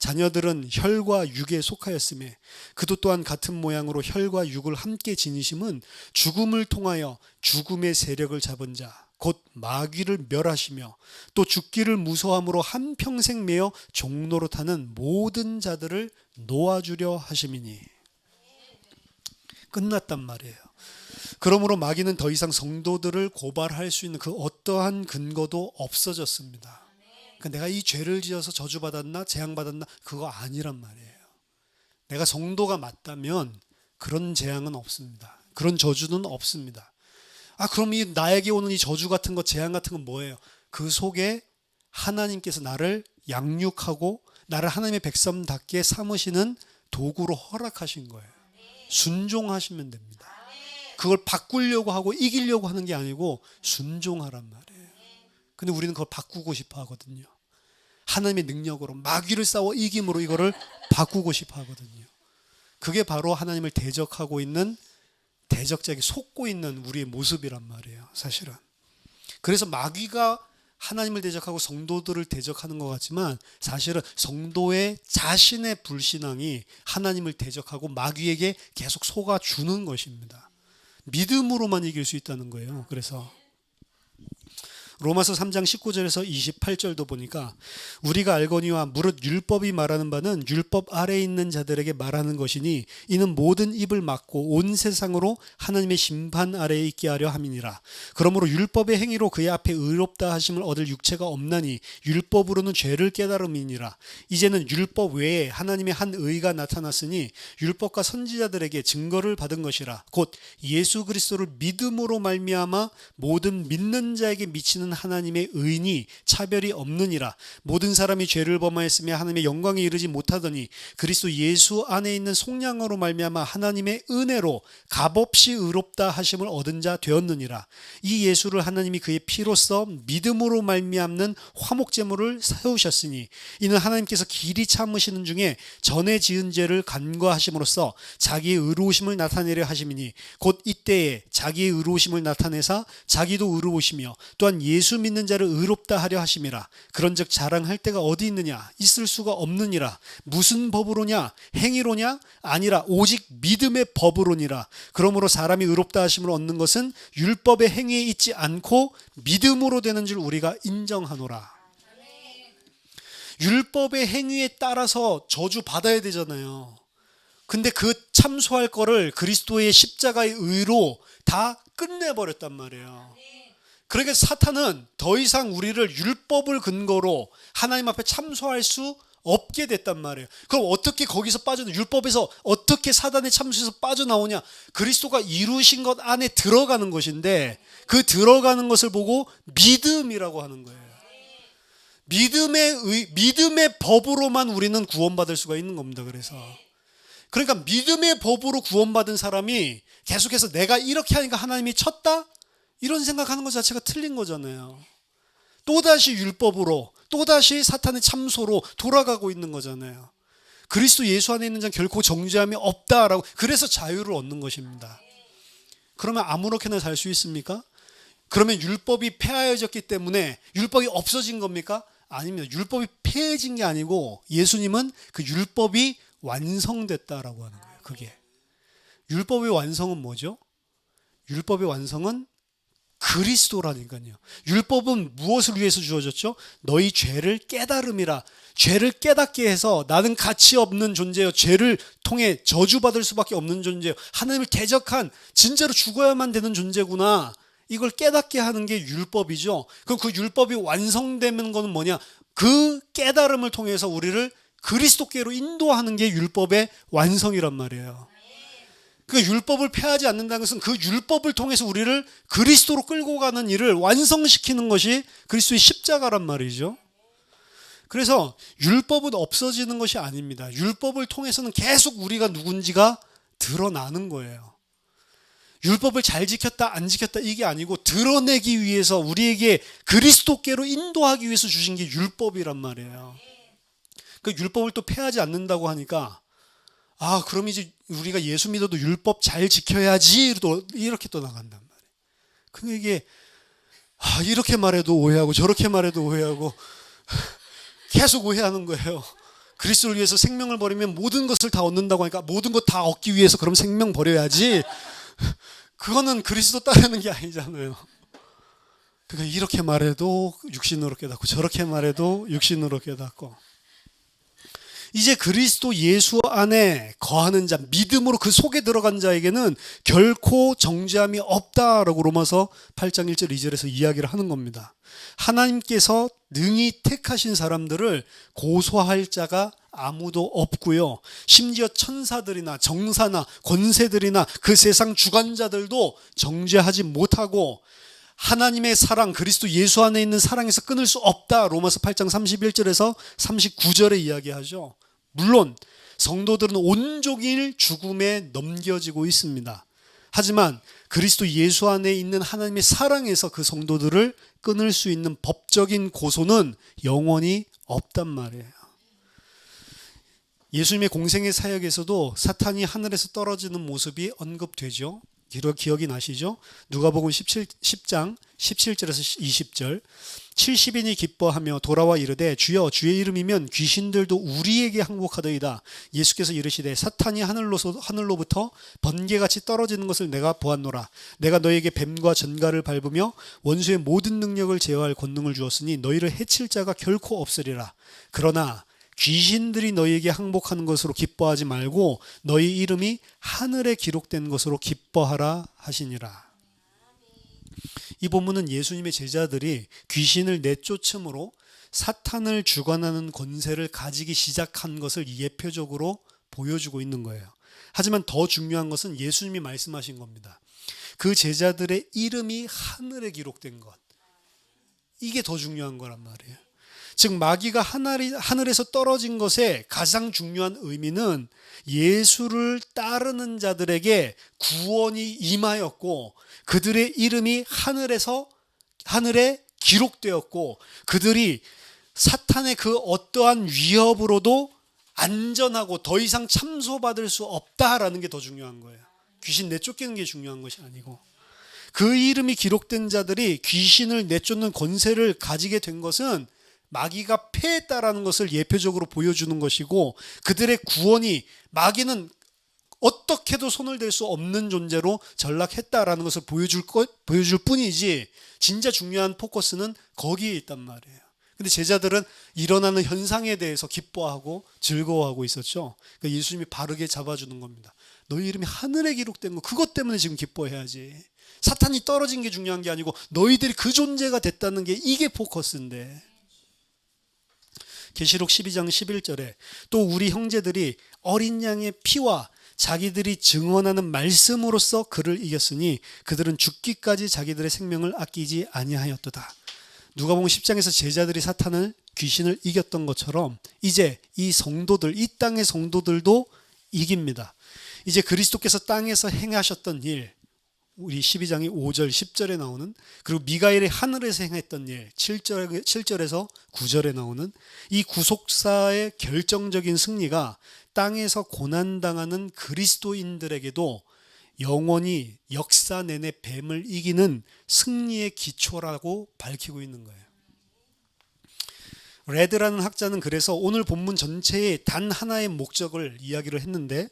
자녀들은 혈과 육에 속하였음에 그도 또한 같은 모양으로 혈과 육을 함께 지니심은 죽음을 통하여 죽음의 세력을 잡은 자 곧 마귀를 멸하시며 또 죽기를 무서함으로 한평생 매어 종로로 타는 모든 자들을 놓아주려 하심이니. 끝났단 말이에요. 그러므로 마귀는 더 이상 성도들을 고발할 수 있는 그 어떠한 근거도 없어졌습니다. 그러니까 내가 이 죄를 지어서 저주받았나 재앙받았나 그거 아니란 말이에요. 내가 성도가 맞다면 그런 재앙은 없습니다. 그런 저주는 없습니다. 그럼 이 나에게 오는 이 저주 같은 거 재앙 같은 건 뭐예요? 그 속에 하나님께서 나를 양육하고 나를 하나님의 백성답게 삼으시는 도구로 허락하신 거예요. 순종하시면 됩니다. 그걸 바꾸려고 하고 이기려고 하는 게 아니고 순종하란 말이에요. 근데 우리는 그걸 바꾸고 싶어 하거든요. 하나님의 능력으로 마귀를 싸워 이김으로 이거를 바꾸고 싶어 하거든요. 그게 바로 하나님을 대적하고 있는, 대적자에게 속고 있는 우리의 모습이란 말이에요, 사실은. 그래서 마귀가 하나님을 대적하고 성도들을 대적하는 것 같지만 사실은 성도의 자신의 불신앙이 하나님을 대적하고 마귀에게 계속 속아주는 것입니다. 믿음으로만 이길 수 있다는 거예요. 그래서 로마서 3장 19절에서 28절도 보니까 우리가 알거니와 무릇 율법이 말하는 바는 율법 아래에 있는 자들에게 말하는 것이니 이는 모든 입을 막고 온 세상으로 하나님의 심판 아래에 있게 하려 함이니라. 그러므로 율법의 행위로 그의 앞에 의롭다 하심을 얻을 육체가 없나니 율법으로는 죄를 깨달음이니라. 이제는 율법 외에 하나님의 한 의가 나타났으니 율법과 선지자들에게 증거를 받은 것이라. 곧 예수 그리스도를 믿음으로 말미암아 모든 믿는 자에게 미치는 하나님의 의니 차별이 없느니라. 모든 사람이 죄를 범하였으며 하나님의 영광에 이르지 못하더니 그리스도 예수 안에 있는 속량으로 말미암아 하나님의 은혜로 값없이 의롭다 하심을 얻은 자 되었느니라. 이 예수를 하나님이 그의 피로써 믿음으로 말미암는 화목제물을 세우셨으니 이는 하나님께서 길이 참으시는 중에 전에 지은 죄를 간과하심으로써 자기의 의로우심을 나타내려 하심이니 곧 이때에 자기의 의로우심을 나타내사 자기도 의로우시며 또한 예수 믿는 자를 의롭다 하려 하심이라. 그런즉 자랑할 데가 어디 있느냐? 있을 수가 없느니라. 무슨 법으로냐? 행위로냐? 아니라 오직 믿음의 법으로니라. 그러므로 사람이 의롭다 하심을 얻는 것은 율법의 행위에 있지 않고 믿음으로 되는 줄 우리가 인정하노라. 율법의 행위에 따라서 저주 받아야 되잖아요. 근데 그 참소할 거를 그리스도의 십자가의 의로 다 끝내버렸단 말이에요. 그러니까 사탄은 더 이상 우리를 율법을 근거로 하나님 앞에 참소할 수 없게 됐단 말이에요. 그럼 어떻게 거기서 율법에서 어떻게 사단의 참소에서 빠져나오냐? 그리스도가 이루신 것 안에 들어가는 것인데 그 들어가는 것을 보고 믿음이라고 하는 거예요. 믿음의 법으로만 우리는 구원받을 수가 있는 겁니다. 그러니까 믿음의 법으로 구원받은 사람이 계속해서 내가 이렇게 하니까 하나님이 쳤다? 이런 생각하는 것 자체가 틀린 거잖아요. 또다시 율법으로, 또다시 사탄의 참소로 돌아가고 있는 거잖아요. 그리스도 예수 안에 있는 자는 결코 정죄함이 없다라고. 그래서 자유를 얻는 것입니다. 그러면 아무렇게나 살 수 있습니까? 그러면 율법이 폐하여졌기 때문에 율법이 없어진 겁니까? 아닙니다. 율법이 폐해진 게 아니고 예수님은 그 율법이 완성됐다라고 하는 거예요. 그게. 율법의 완성은 뭐죠? 율법의 완성은 그리스도라니까요. 율법은 무엇을 위해서 주어졌죠? 너희 죄를 깨달음이라. 죄를 깨닫게 해서 나는 가치 없는 존재요. 죄를 통해 저주받을 수밖에 없는 존재요. 하나님을 대적한 진짜로 죽어야만 되는 존재구나. 이걸 깨닫게 하는 게 율법이죠. 그럼 그 율법이 완성되는 것은 뭐냐? 그 깨달음을 통해서 우리를 그리스도께로 인도하는 게 율법의 완성이란 말이에요. 그 율법을 폐하지 않는다는 것은 그 율법을 통해서 우리를 그리스도로 끌고 가는 일을 완성시키는 것이 그리스도의 십자가란 말이죠. 그래서 율법은 없어지는 것이 아닙니다. 율법을 통해서는 계속 우리가 누군지가 드러나는 거예요. 율법을 잘 지켰다 안 지켰다 이게 아니고 드러내기 위해서 우리에게 그리스도께로 인도하기 위해서 주신 게 율법이란 말이에요. 그 율법을 또 폐하지 않는다고 하니까 그럼 이제 우리가 예수 믿어도 율법 잘 지켜야지 이렇게 또 나간단 말이에요. 근데 이게 이렇게 말해도 오해하고 저렇게 말해도 오해하고 계속 오해하는 거예요. 그리스도를 위해서 생명을 버리면 모든 것을 다 얻는다고 하니까 모든 것 다 얻기 위해서 그럼 생명 버려야지. 그거는 그리스도 따르는 게 아니잖아요. 그러니까 이렇게 말해도 육신으로 깨닫고 저렇게 말해도 육신으로 깨닫고. 이제 그리스도 예수 안에 거하는 자, 믿음으로 그 속에 들어간 자에게는 결코 정죄함이 없다라고 로마서 8장 1절 2절에서 이야기를 하는 겁니다. 하나님께서 능히 택하신 사람들을 고소할 자가 아무도 없고요. 심지어 천사들이나 정사나 권세들이나 그 세상 주관자들도 정죄하지 못하고 하나님의 사랑, 그리스도 예수 안에 있는 사랑에서 끊을 수 없다. 로마서 8장 31절에서 39절에 이야기하죠. 물론 성도들은 온종일 죽음에 넘겨지고 있습니다. 하지만 그리스도 예수 안에 있는 하나님의 사랑에서 그 성도들을 끊을 수 있는 법적인 고소는 영원히 없단 말이에요. 예수님의 공생의 사역에서도 사탄이 하늘에서 떨어지는 모습이 언급되죠. 기억이 나시죠? 누가복음 10장 17절에서 20절 70인이 기뻐하며 돌아와 이르되 주여 주의 이름이면 귀신들도 우리에게 항복하더이다. 예수께서 이르시되 사탄이 하늘로부터 번개같이 떨어지는 것을 내가 보았노라. 내가 너에게 뱀과 전갈을 밟으며 원수의 모든 능력을 제어할 권능을 주었으니 너희를 해칠 자가 결코 없으리라. 그러나 귀신들이 너희에게 항복하는 것으로 기뻐하지 말고 너희 이름이 하늘에 기록된 것으로 기뻐하라 하시니라. 이 본문은 예수님의 제자들이 귀신을 내쫓음으로 사탄을 주관하는 권세를 가지기 시작한 것을 예표적으로 보여주고 있는 거예요. 하지만 더 중요한 것은 예수님이 말씀하신 겁니다. 그 제자들의 이름이 하늘에 기록된 것. 이게 더 중요한 거란 말이에요. 즉 마귀가 하늘에서 떨어진 것의 가장 중요한 의미는 예수를 따르는 자들에게 구원이 임하였고 그들의 이름이 하늘에 기록되었고 그들이 사탄의 그 어떠한 위협으로도 안전하고 더 이상 참소받을 수 없다라는 게 더 중요한 거예요. 귀신 내쫓기는 게 중요한 것이 아니고 그 이름이 기록된 자들이 귀신을 내쫓는 권세를 가지게 된 것은 마귀가 패했다라는 것을 예표적으로 보여주는 것이고 그들의 구원이 마귀는 어떻게도 손을 댈 수 없는 존재로 전락했다라는 것을 보여줄 뿐이지 진짜 중요한 포커스는 거기에 있단 말이에요. 근데 제자들은 일어나는 현상에 대해서 기뻐하고 즐거워하고 있었죠. 그러니까 예수님이 바르게 잡아주는 겁니다. 너희 이름이 하늘에 기록된 거 그것 때문에 지금 기뻐해야지. 사탄이 떨어진 게 중요한 게 아니고 너희들이 그 존재가 됐다는 게 이게 포커스인데. 계시록 12장 11절에 또 우리 형제들이 어린 양의 피와 자기들이 증언하는 말씀으로써 그를 이겼으니 그들은 죽기까지 자기들의 생명을 아끼지 아니하였도다. 누가복음 10장에서 제자들이 귀신을 이겼던 것처럼 이제 이 성도들, 이 땅의 성도들도 이깁니다. 이제 그리스도께서 땅에서 행하셨던 일, 우리 12장의 5절, 10절에 나오는 그리고 미가엘이 하늘에서 행했던 일 7절에서 9절에 나오는 이 구속사의 결정적인 승리가 땅에서 고난당하는 그리스도인들에게도 영원히 역사 내내 뱀을 이기는 승리의 기초라고 밝히고 있는 거예요. 레드라는 학자는 그래서 오늘 본문 전체의 단 하나의 목적을 이야기를 했는데,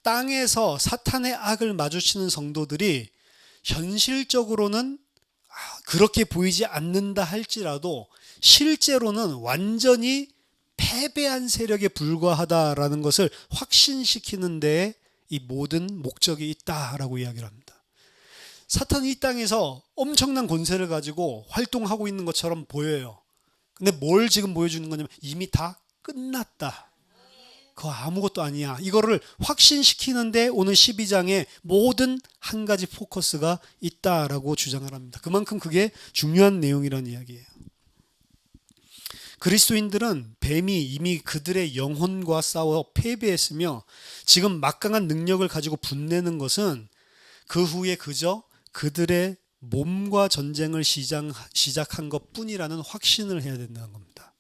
땅에서 사탄의 악을 마주치는 성도들이 현실적으로는 그렇게 보이지 않는다 할지라도 실제로는 완전히 패배한 세력에 불과하다라는 것을 확신시키는 데에 이 모든 목적이 있다라고 이야기를 합니다. 사탄이 이 땅에서 엄청난 권세를 가지고 활동하고 있는 것처럼 보여요. 근데 뭘 지금 보여주는 거냐면 이미 다 끝났다. 그거 아무것도 아니야. 이거를 확신시키는데 오늘 12장에 모든 한 가지 포커스가 있다라고 주장을 합니다. 그만큼 그게 중요한 내용이라는 이야기예요. 그리스도인들은 뱀이 이미 그들의 영혼과 싸워 패배했으며 지금 막강한 능력을 가지고 분내는 것은 그 후에 그저 그들의 몸과 전쟁을 시작한 것뿐이라는 확신을 해야 된다는 겁니다.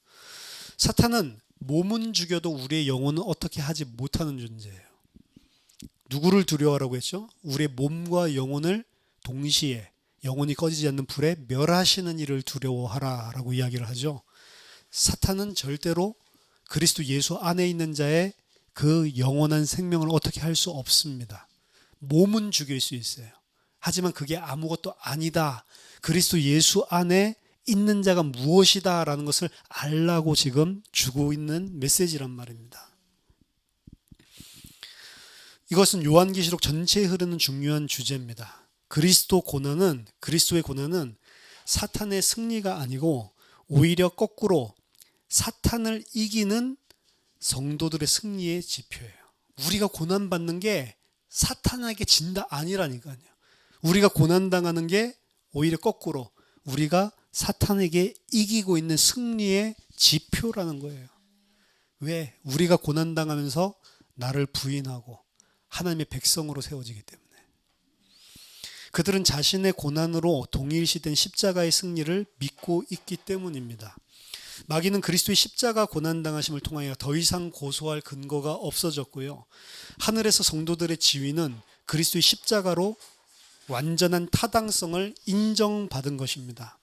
사탄은 몸은 죽여도 우리의 영혼은 어떻게 하지 못하는 존재예요. 누구를 두려워하라고 했죠? 우리의 몸과 영혼을 동시에 영혼이 꺼지지 않는 불에 멸하시는 이를 두려워하라라고 이야기를 하죠. 사탄은 절대로 그리스도 예수 안에 있는 자의 그 영원한 생명을 어떻게 할 수 없습니다. 몸은 죽일 수 있어요. 하지만 그게 아무것도 아니다. 그리스도 예수 안에 있는 자가 무엇이다 라는 것을 알라고 지금 주고 있는 메시지란 말입니다. 이것은 요한계시록 전체에 흐르는 중요한 주제입니다. 그리스도의 고난은 사탄의 승리가 아니고 오히려 거꾸로 사탄을 이기는 성도들의 승리의 지표예요. 우리가 고난받는 게 사탄에게 진다 아니라니까요. 우리가 고난당하는 게 오히려 거꾸로 우리가 사탄에게 이기고 있는 승리의 지표라는 거예요. 왜? 우리가 고난당하면서 나를 부인하고 하나님의 백성으로 세워지기 때문에. 그들은 자신의 고난으로 동일시된 십자가의 승리를 믿고 있기 때문입니다. 마귀는 그리스도의 십자가 고난당하심을 통하여 더 이상 고소할 근거가 없어졌고요. 하늘에서 성도들의 지위는 그리스도의 십자가로 완전한 타당성을 인정받은 것입니다.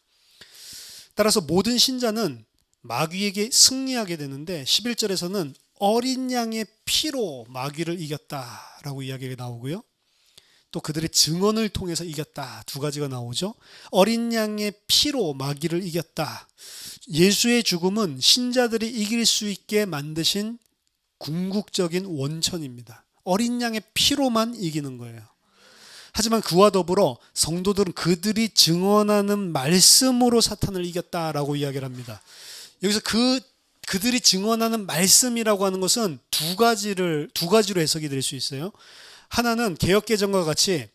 따라서 모든 신자는 마귀에게 승리하게 되는데 11절에서는 어린 양의 피로 마귀를 이겼다라고 이야기가 나오고요. 또 그들의 증언을 통해서 이겼다. 두 가지가 나오죠. 어린 양의 피로 마귀를 이겼다. 예수의 죽음은 신자들이 이길 수 있게 만드신 궁극적인 원천입니다. 어린 양의 피로만 이기는 거예요. 하지만 그와 더불어 성도들은 그들이 증언하는 말씀으로 사탄을 이겼다라고 이야기를 합니다. 여기서 그들이 증언하는 말씀이라고 하는 것은 두 가지로 해석이 될 수 있어요. 하나는 개역개정과 같이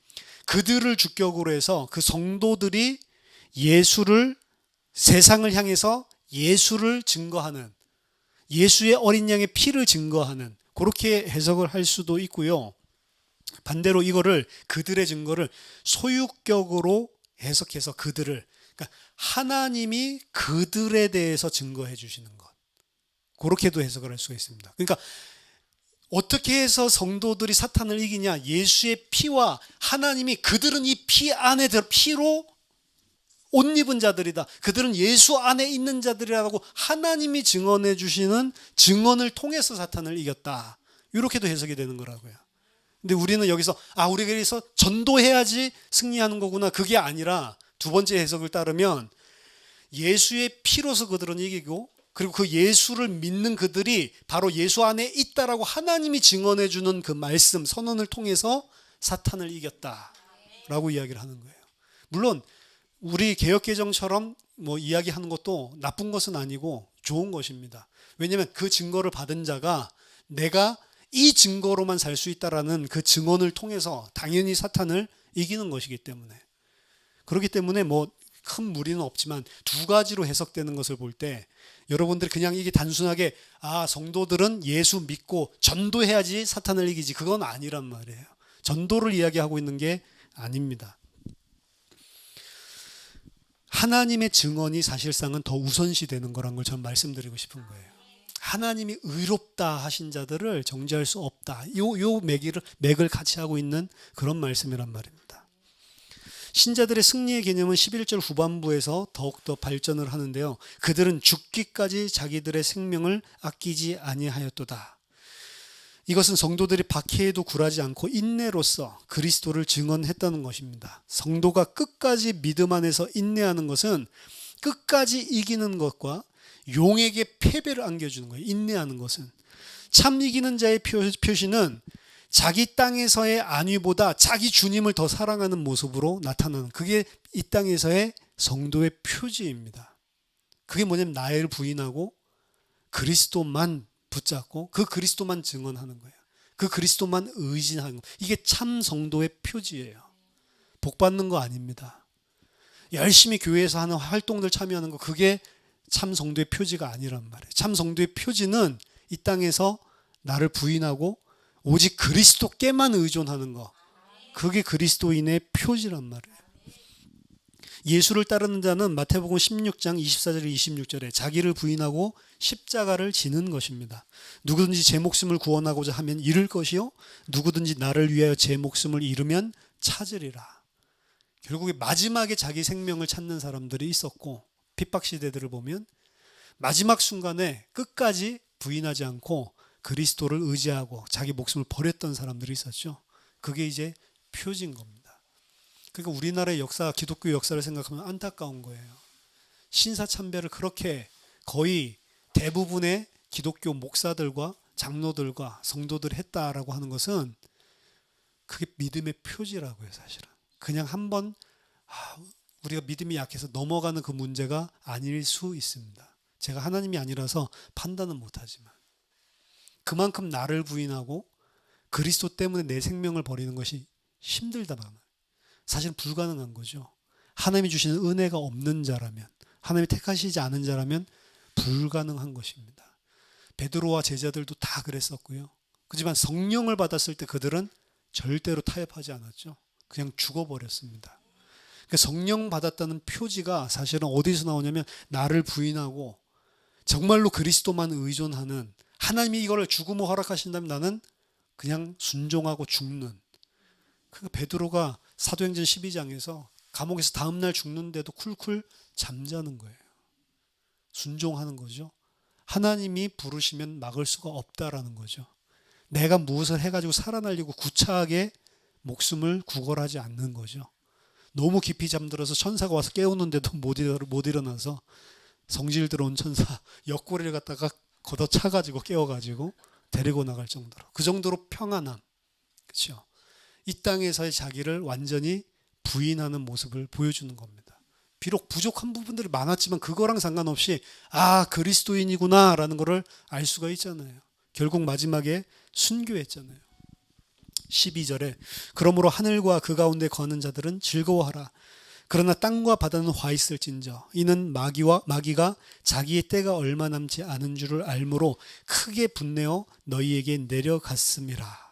그들을 주격으로 해서 그 성도들이 세상을 향해서 예수를 증거하는, 예수의 어린 양의 피를 증거하는, 그렇게 해석을 할 수도 있고요. 반대로 그들의 증거를 소유격으로 해석해서 그러니까 하나님이 그들에 대해서 증거해 주시는 것, 그렇게도 해석을 할 수가 있습니다. 그러니까 어떻게 해서 성도들이 사탄을 이기냐? 예수의 피와 하나님이 그들은 이 피 안에 피로 옷 입은 자들이다. 그들은 예수 안에 있는 자들이라고 하나님이 증언해 주시는 증언을 통해서 사탄을 이겼다. 이렇게도 해석이 되는 거라고요. 근데 우리는 여기서 우리가 그래서 전도해야지 승리하는 거구나. 그게 아니라 두 번째 해석을 따르면 예수의 피로서 그들은 이기고, 그리고 그 예수를 믿는 그들이 바로 예수 안에 있다라고 하나님이 증언해 주는 그 말씀, 선언을 통해서 사탄을 이겼다라고 이야기를 하는 거예요. 물론 우리 개역개정처럼 이야기하는 것도 나쁜 것은 아니고 좋은 것입니다. 왜냐하면 그 증거를 받은 자가 내가 이 증거로만 살 수 있다라는 그 증언을 통해서 당연히 사탄을 이기는 것이기 때문에. 그렇기 때문에 큰 무리는 없지만 두 가지로 해석되는 것을 볼 때 여러분들이 그냥 이게 단순하게 성도들은 예수 믿고 전도해야지 사탄을 이기지, 그건 아니란 말이에요. 전도를 이야기하고 있는 게 아닙니다. 하나님의 증언이 사실상은 더 우선시 되는 거란 걸 전 말씀드리고 싶은 거예요. 하나님이 의롭다 하신 자들을 정죄할 수 없다. 요 맥을 같이 하고 있는 그런 말씀이란 말입니다. 신자들의 승리의 개념은 11절 후반부에서 더욱더 발전을 하는데요. 그들은 죽기까지 자기들의 생명을 아끼지 아니하였도다. 이것은 성도들이 박해에도 굴하지 않고 인내로써 그리스도를 증언했다는 것입니다. 성도가 끝까지 믿음 안에서 인내하는 것은 끝까지 이기는 것과 용에게 패배를 안겨주는 거예요. 인내하는 것은. 참 이기는 자의 표시는 자기 땅에서의 안위보다 자기 주님을 더 사랑하는 모습으로 나타나는, 그게 이 땅에서의 성도의 표지입니다. 그게 뭐냐면 나를 부인하고 그리스도만 붙잡고 그 그리스도만 증언하는 거예요. 그 그리스도만 의지하는 거예요. 이게 참 성도의 표지예요. 복 받는 거 아닙니다. 열심히 교회에서 하는 활동들 참여하는 거, 그게 참 성도의 표지가 아니란 말이에요. 참 성도의 표지는 이 땅에서 나를 부인하고 오직 그리스도께만 의존하는 거, 그게 그리스도인의 표지란 말이에요. 예수를 따르는 자는 마태복음 16장 24절 26절에 자기를 부인하고 십자가를 지는 것입니다. 누구든지 제 목숨을 구원하고자 하면 잃을 것이요 누구든지 나를 위하여 제 목숨을 잃으면 찾으리라. 결국에 마지막에 자기 생명을 찾는 사람들이 있었고, 핍박 시대들을 보면 마지막 순간에 끝까지 부인하지 않고 그리스도를 의지하고 자기 목숨을 버렸던 사람들이 있었죠. 그게 이제 표지인 겁니다. 그러니까 우리나라의 역사, 기독교 역사를 생각하면 안타까운 거예요. 신사참배를 그렇게 거의 대부분의 기독교 목사들과 장로들과 성도들이 했다라고 하는 것은 그게 믿음의 표지라고요, 사실은. 그냥 한번 우리가 믿음이 약해서 넘어가는 그 문제가 아닐 수 있습니다. 제가 하나님이 아니라서 판단은 못하지만 그만큼 나를 부인하고 그리스도 때문에 내 생명을 버리는 것이 힘들다 말이에요. 사실 불가능한 거죠. 하나님이 주시는 은혜가 없는 자라면, 하나님이 택하시지 않은 자라면 불가능한 것입니다. 베드로와 제자들도 다 그랬었고요. 그렇지만 성령을 받았을 때 그들은 절대로 타협하지 않았죠. 그냥 죽어버렸습니다. 그러니까 성령 받았다는 표지가 사실은 어디서 나오냐면 나를 부인하고 정말로 그리스도만 의존하는, 하나님이 이걸 죽음을 허락하신다면 나는 그냥 순종하고 죽는. 그 베드로가 사도행전 12장에서 감옥에서 다음날 죽는데도 쿨쿨 잠자는 거예요. 순종하는 거죠. 하나님이 부르시면 막을 수가 없다라는 거죠. 내가 무엇을 해가지고 살아나려고 구차하게 목숨을 구걸하지 않는 거죠. 너무 깊이 잠들어서 천사가 와서 깨우는데도 못 일어나서 성질 들어온 천사 옆구리를 갖다가 걷어차가지고 깨워가지고 데리고 나갈 정도로, 그 정도로 평안함, 그렇죠? 이 땅에서의 자기를 완전히 부인하는 모습을 보여주는 겁니다. 비록 부족한 부분들이 많았지만 그거랑 상관없이 그리스도인이구나 라는 거를 알 수가 있잖아요. 결국 마지막에 순교했잖아요. 12절에 그러므로 하늘과 그 가운데 거하는 자들은 즐거워하라. 그러나 땅과 바다는 화 있을진저 이는 마귀가 자기의 때가 얼마 남지 않은 줄을 알므로 크게 분내어 너희에게 내려갔음이라.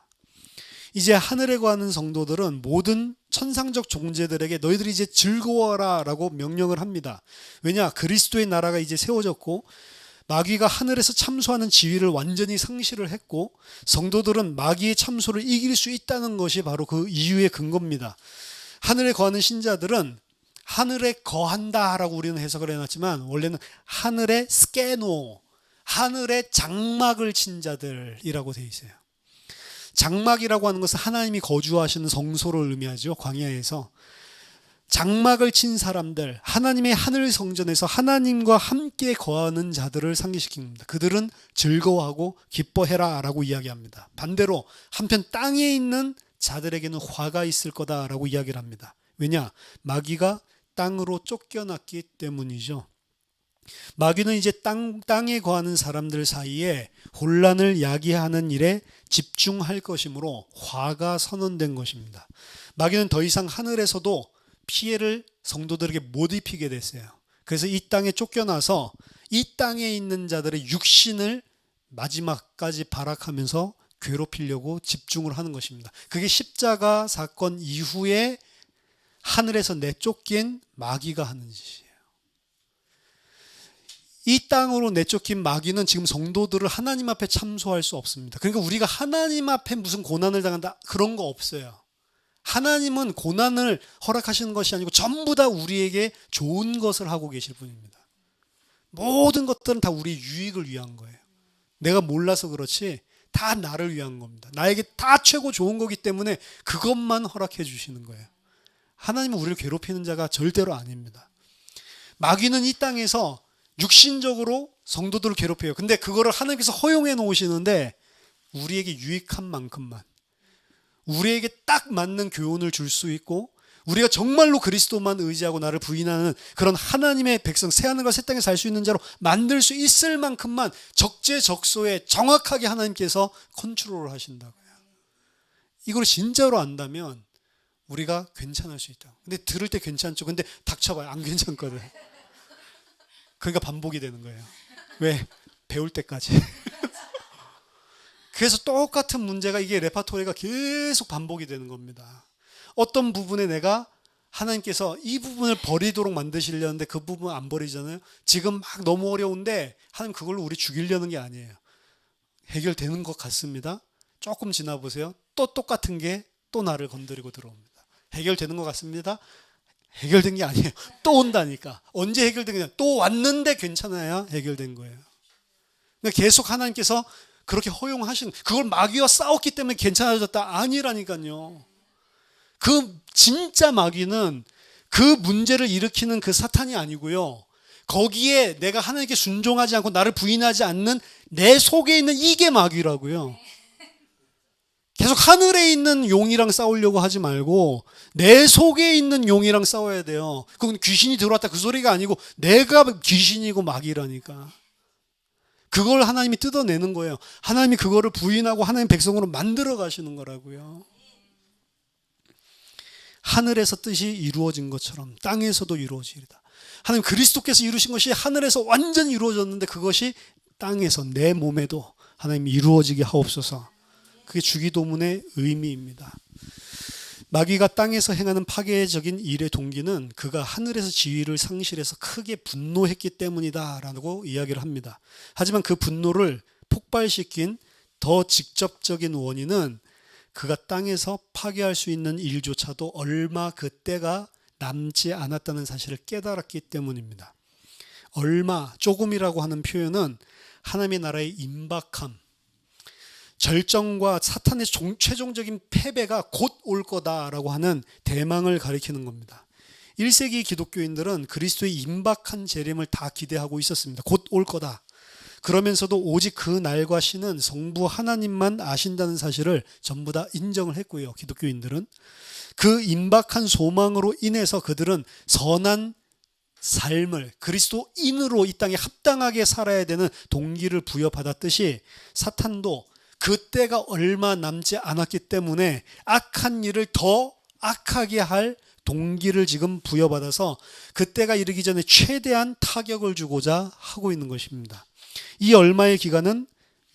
이제 하늘에 거하는 성도들은 모든 천상적 존재들에게 너희들이 이제 즐거워하라 라고 명령을 합니다. 왜냐? 그리스도의 나라가 이제 세워졌고 마귀가 하늘에서 참소하는 지위를 완전히 상실을 했고 성도들은 마귀의 참소를 이길 수 있다는 것이 바로 그 이유의 근거입니다. 하늘에 거하는 신자들은 하늘에 거한다라고 우리는 해석을 해놨지만 원래는 하늘의 스케노, 하늘의 장막을 친 자들이라고 되어 있어요. 장막이라고 하는 것은 하나님이 거주하시는 성소를 의미하죠. 광야에서 장막을 친 사람들, 하나님의 하늘 성전에서 하나님과 함께 거하는 자들을 상기시킵니다. 그들은 즐거워하고 기뻐해라 라고 이야기합니다. 반대로 한편 땅에 있는 자들에게는 화가 있을 거다라고 이야기를 합니다. 왜냐? 마귀가 땅으로 쫓겨났기 때문이죠. 마귀는 이제 땅에 거하는 사람들 사이에 혼란을 야기하는 일에 집중할 것이므로 화가 선언된 것입니다. 마귀는 더 이상 하늘에서도 피해를 성도들에게 못 입히게 됐어요. 그래서 이 땅에 쫓겨나서 이 땅에 있는 자들의 육신을 마지막까지 발악하면서 괴롭히려고 집중을 하는 것입니다. 그게 십자가 사건 이후에 하늘에서 내쫓긴 마귀가 하는 짓이에요. 이 땅으로 내쫓긴 마귀는 지금 성도들을 하나님 앞에 참소할 수 없습니다. 그러니까 우리가 하나님 앞에 무슨 고난을 당한다 그런 거 없어요. 하나님은 고난을 허락하시는 것이 아니고 전부 다 우리에게 좋은 것을 하고 계실 분입니다. 모든 것들은 다 우리 유익을 위한 거예요. 내가 몰라서 그렇지 다 나를 위한 겁니다. 나에게 다 최고 좋은 거기 때문에 그것만 허락해 주시는 거예요. 하나님은 우리를 괴롭히는 자가 절대로 아닙니다. 마귀는 이 땅에서 육신적으로 성도들을 괴롭혀요. 근데 그거를 하나님께서 허용해 놓으시는데 우리에게 유익한 만큼만, 우리에게 딱 맞는 교훈을 줄 수 있고 우리가 정말로 그리스도만 의지하고 나를 부인하는 그런 하나님의 백성, 새하늘과 새 땅에 살 수 있는 자로 만들 수 있을 만큼만 적재적소에 정확하게 하나님께서 컨트롤을 하신다고요. 이걸 진짜로 안다면 우리가 괜찮을 수 있다. 근데 들을 때 괜찮죠. 근데 닥쳐봐요. 안 괜찮거든. 그러니까 반복이 되는 거예요. 왜? 배울 때까지. 그래서 똑같은 문제가 이게 레파토리가 계속 반복이 되는 겁니다. 어떤 부분에 내가 하나님께서 이 부분을 버리도록 만드시려는데 그 부분 안 버리잖아요. 지금 막 너무 어려운데 하나님 그걸로 우리 죽이려는 게 아니에요. 해결되는 것 같습니다. 조금 지나보세요. 또 똑같은 게 또 나를 건드리고 들어옵니다. 해결되는 것 같습니다. 해결된 게 아니에요. 또 온다니까. 언제 해결된 거냐? 또 왔는데 괜찮아야 해결된 거예요. 그러니까 계속 하나님께서 그렇게 허용하시는, 그걸 마귀와 싸웠기 때문에 괜찮아졌다 아니라니까요. 그 진짜 마귀는 그 문제를 일으키는 그 사탄이 아니고요. 거기에 내가 하나님께 순종하지 않고 나를 부인하지 않는 내 속에 있는 이게 마귀라고요. 계속 하늘에 있는 용이랑 싸우려고 하지 말고 내 속에 있는 용이랑 싸워야 돼요. 그건 귀신이 들어왔다 그 소리가 아니고 내가 귀신이고 마귀라니까. 그걸 하나님이 뜯어내는 거예요. 하나님이 그거를 부인하고 하나님 백성으로 만들어 가시는 거라고요. 하늘에서 뜻이 이루어진 것처럼 땅에서도 이루어지리다. 하나님 그리스도께서 이루신 것이 하늘에서 완전히 이루어졌는데 그것이 땅에서 내 몸에도 하나님이 이루어지게 하옵소서. 그게 주기도문의 의미입니다. 마귀가 땅에서 행하는 파괴적인 일의 동기는 그가 하늘에서 지위를 상실해서 크게 분노했기 때문이다라고 이야기를 합니다. 하지만 그 분노를 폭발시킨 더 직접적인 원인은 그가 땅에서 파괴할 수 있는 일조차도 얼마 그 때가 남지 않았다는 사실을 깨달았기 때문입니다. 얼마, 조금이라고 하는 표현은 하나님의 나라의 임박함, 절정과 사탄의 최종적인 패배가 곧 올 거다라고 하는 대망을 가리키는 겁니다. 1세기 기독교인들은 그리스도의 임박한 재림을 다 기대하고 있었습니다. 곧 올 거다. 그러면서도 오직 그 날과 시는 성부 하나님만 아신다는 사실을 전부 다 인정을 했고요. 기독교인들은 그 임박한 소망으로 인해서 그들은 선한 삶을 그리스도인으로 이 땅에 합당하게 살아야 되는 동기를 부여받았듯이 사탄도 그때가 얼마 남지 않았기 때문에 악한 일을 더 악하게 할 동기를 지금 부여받아서 그때가 이르기 전에 최대한 타격을 주고자 하고 있는 것입니다. 이 얼마의 기간은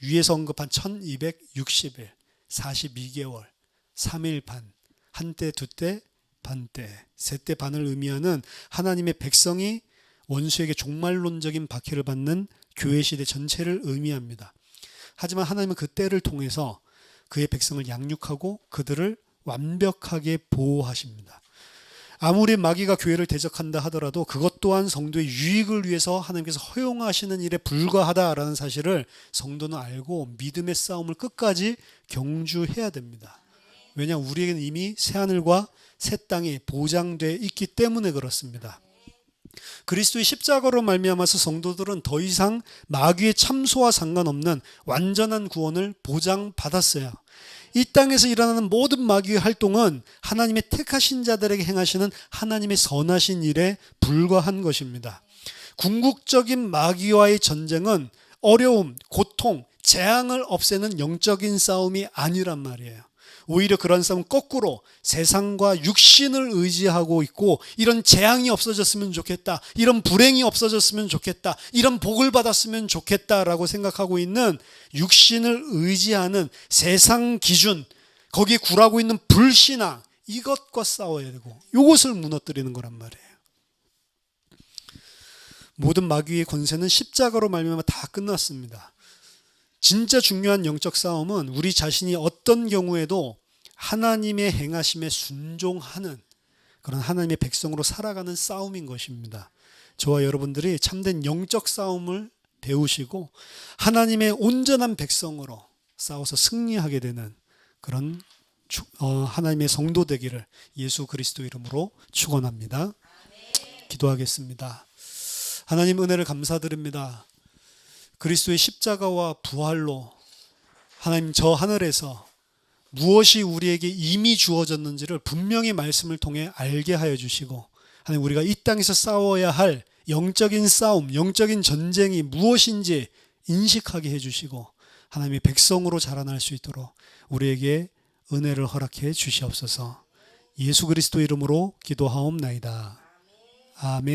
위에서 언급한 1260일, 42개월, 3일 반, 한때, 두때, 반때, 세때 반을 의미하는 하나님의 백성이 원수에게 종말론적인 박해를 받는 교회 시대 전체를 의미합니다. 하지만 하나님은 그 때를 통해서 그의 백성을 양육하고 그들을 완벽하게 보호하십니다. 아무리 마귀가 교회를 대적한다 하더라도 그것 또한 성도의 유익을 위해서 하나님께서 허용하시는 일에 불과하다라는 사실을 성도는 알고 믿음의 싸움을 끝까지 경주해야 됩니다. 왜냐, 우리에게는 이미 새하늘과 새 땅이 보장되어 있기 때문에 그렇습니다. 그리스도의 십자가로 말미암아서 성도들은 더 이상 마귀의 참소와 상관없는 완전한 구원을 보장받았어요. 이 땅에서 일어나는 모든 마귀의 활동은 하나님의 택하신 자들에게 행하시는 하나님의 선하신 일에 불과한 것입니다. 궁극적인 마귀와의 전쟁은 어려움, 고통, 재앙을 없애는 영적인 싸움이 아니란 말이에요. 오히려 그런 싸움은 거꾸로 세상과 육신을 의지하고 있고 이런 재앙이 없어졌으면 좋겠다, 이런 불행이 없어졌으면 좋겠다, 이런 복을 받았으면 좋겠다라고 생각하고 있는 육신을 의지하는 세상 기준, 거기에 굴하고 있는 불신앙, 이것과 싸워야 되고 이것을 무너뜨리는 거란 말이에요. 모든 마귀의 권세는 십자가로 말미암아 다 끝났습니다. 진짜 중요한 영적 싸움은 우리 자신이 어떤 경우에도 하나님의 행하심에 순종하는 그런 하나님의 백성으로 살아가는 싸움인 것입니다. 저와 여러분들이 참된 영적 싸움을 배우시고 하나님의 온전한 백성으로 싸워서 승리하게 되는 그런 하나님의 성도 되기를 예수 그리스도 이름으로 축원합니다. 기도하겠습니다. 하나님 은혜를 감사드립니다. 그리스도의 십자가와 부활로 하나님 저 하늘에서 무엇이 우리에게 이미 주어졌는지를 분명히 말씀을 통해 알게 하여 주시고 하나님 우리가 이 땅에서 싸워야 할 영적인 싸움, 영적인 전쟁이 무엇인지 인식하게 해주시고 하나님의 백성으로 자라날 수 있도록 우리에게 은혜를 허락해 주시옵소서. 예수 그리스도 이름으로 기도하옵나이다. 아멘.